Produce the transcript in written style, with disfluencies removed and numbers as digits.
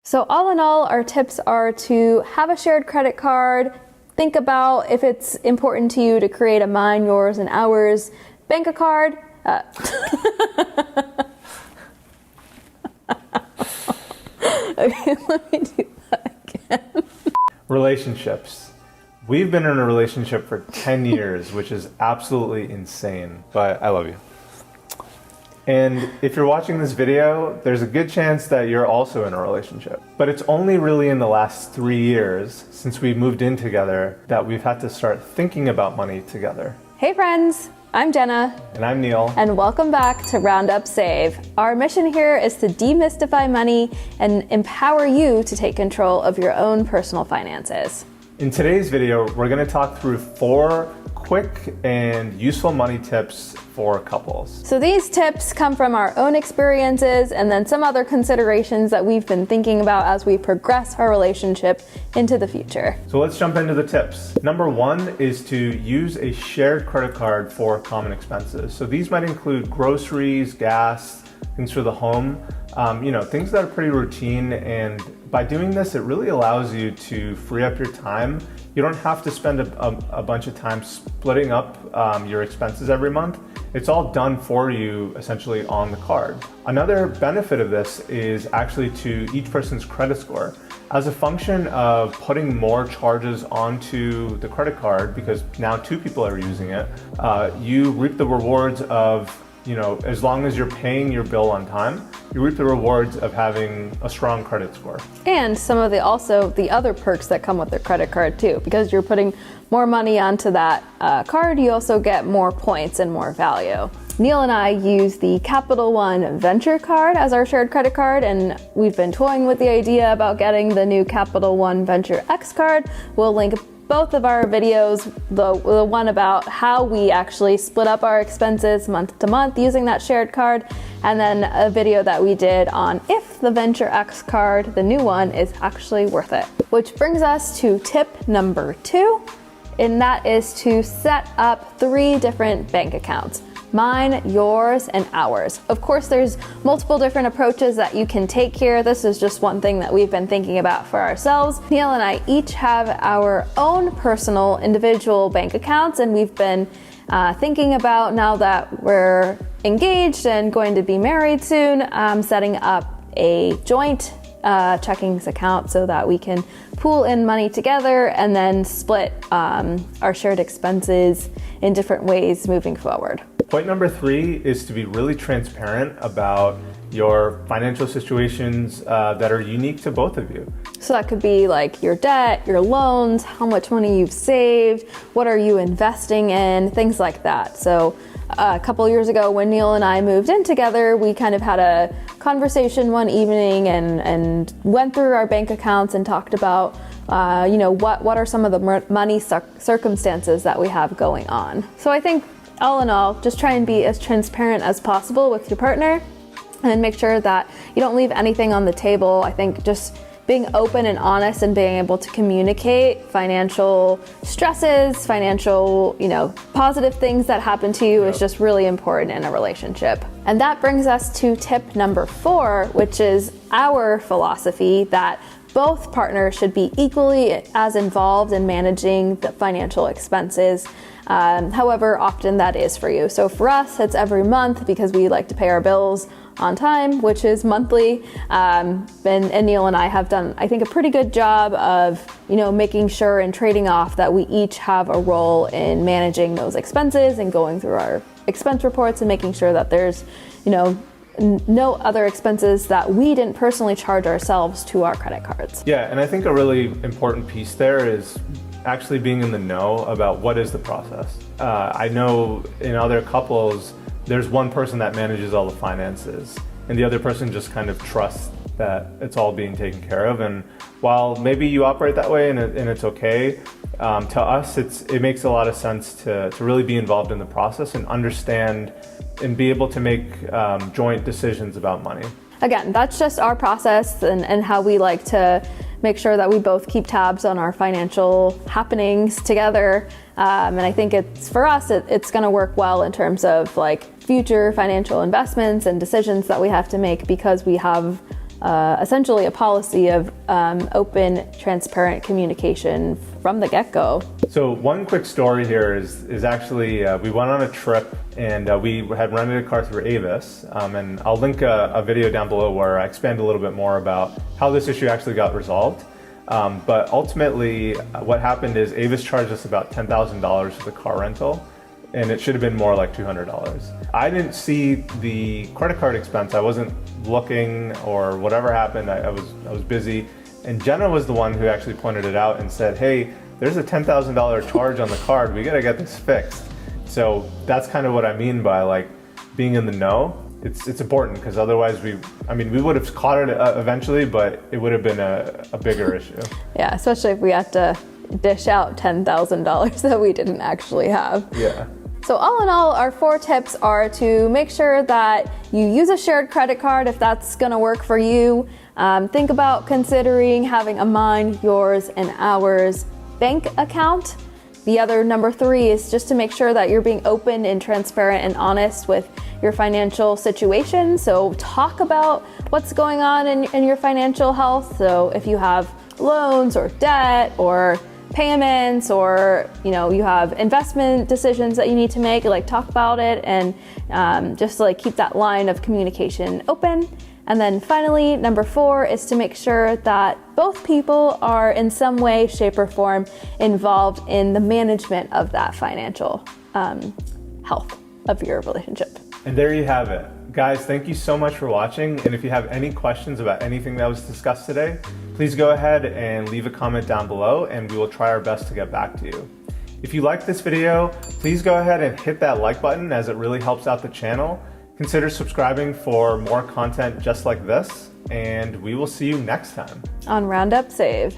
So all in all, our tips are to have a shared credit card, think about if it's important to you to create a mine, yours, and ours bank a card. Okay, let me do that again. Relationships. We've been in a relationship for 10 years, which is absolutely insane, but I love you. And if you're watching this video, there's a good chance that you're also in a relationship. But it's only really in the last 3 years since we moved in together that we've had to start thinking about money together. Hey friends, I'm Jenna. And I'm Neil. And welcome back to Roundup Save. Our mission here is to demystify money and empower you to take control of your own personal finances. In today's video, we're going to talk through 4 quick and useful money tips for couples. So these tips come from our own experiences and then some other considerations that we've been thinking about as we progress our relationship into the future. So let's jump into the tips. Number 1 is to use a shared credit card for common expenses. So these might include groceries, gas, things for the home, things that are pretty routine. And by doing this, it really allows you to free up your time. You don't have to spend a bunch of time splitting up your expenses every month. It's all done for you essentially on the card. Another benefit of this is actually to each person's credit score. As a function of putting more charges onto the credit card, because now 2 people are using it, you reap the rewards of, as long as you're paying your bill on time, you reap the rewards of having a strong credit score. And some of the other perks that come with the credit card too, because you're putting more money onto that card, you also get more points and more value. Neil and I use the Capital One Venture card as our shared credit card, and we've been toying with the idea about getting the new Capital One Venture X card. We'll link both of our videos, the one about how we actually split up our expenses month to month using that shared card, and then a video that we did on if the Venture X card, the new one, is actually worth it. Which brings us to tip number 2, and that is to set up 3 different bank accounts. Mine, yours, and ours. Of course, there's multiple different approaches that you can take here. This is just one thing that we've been thinking about for ourselves. Neil and I each have our own personal individual bank accounts, and we've been thinking about, now that we're engaged and going to be married soon, setting up a joint checkings account so that we can pool in money together and then split our shared expenses in different ways moving forward. Point number 3 is to be really transparent about your financial situations that are unique to both of you. So that could be like your debt, your loans, how much money you've saved, what are you investing in, things like that. So a couple years ago when Neil and I moved in together, we kind of had a conversation one evening and went through our bank accounts and talked about what are some of the money circumstances that we have going on. So I think all in all, just try and be as transparent as possible with your partner and make sure that you don't leave anything on the table. I think just being open and honest and being able to communicate financial stresses, financial, positive things that happen to you is just really important in a relationship. And that brings us to tip number 4, which is our philosophy that both partners should be equally as involved in managing the financial expenses, however often that is for you. So for us, it's every month because we like to pay our bills on time, which is monthly. And Neil and I have done, I think, a pretty good job of, making sure and trading off that we each have a role in managing those expenses and going through our expense reports and making sure that there's, no other expenses that we didn't personally charge ourselves to our credit cards. Yeah, and I think a really important piece there is actually being in the know about what is the process. I know in other couples, there's one person that manages all the finances and the other person just kind of trusts that it's all being taken care of. And while maybe you operate that way and it's okay, to us, it makes a lot of sense to really be involved in the process and understand and be able to make joint decisions about money. Again, that's just our process and how we like to make sure that we both keep tabs on our financial happenings together. And I think for us, it's going to work well in terms of like future financial investments and decisions that we have to make because we have essentially a policy of open, transparent communication from the get-go. So one quick story here is actually we went on a trip and we had rented a car through AVIS, and I'll link a video down below where I expand a little bit more about how this issue actually got resolved. But ultimately, what happened is AVIS charged us about $10,000 for the car rental, and it should have been more like $200. I didn't see the credit card expense. I wasn't looking, or whatever happened. I was busy, and Jenna was the one who actually pointed it out and said, "Hey, there's a $10,000 charge on the card. We gotta get this fixed." So that's kind of what I mean by like being in the know. It's important, because otherwise we would have caught it eventually, but it would have been a bigger issue. Yeah, especially if we had to dish out $10,000 that we didn't actually have. Yeah. So all in all, our 4 tips are to make sure that you use a shared credit card if that's gonna work for you. Think about considering having a mine, yours, and ours bank account. The other number 3 is just to make sure that you're being open and transparent and honest with your financial situation. So talk about what's going on in your financial health. So if you have loans or debt or payments, or you have investment decisions that you need to make, like talk about it, and just like keep that line of communication open. And then finally, number 4 is to make sure that both people are in some way, shape, or form involved in the management of that financial health of your relationship. And there you have it. Guys, thank you so much for watching. And if you have any questions about anything that was discussed today, please go ahead and leave a comment down below, and we will try our best to get back to you. If you liked this video, please go ahead and hit that like button, as it really helps out the channel. Consider subscribing for more content just like this, and we will see you next time On Roundup Saved.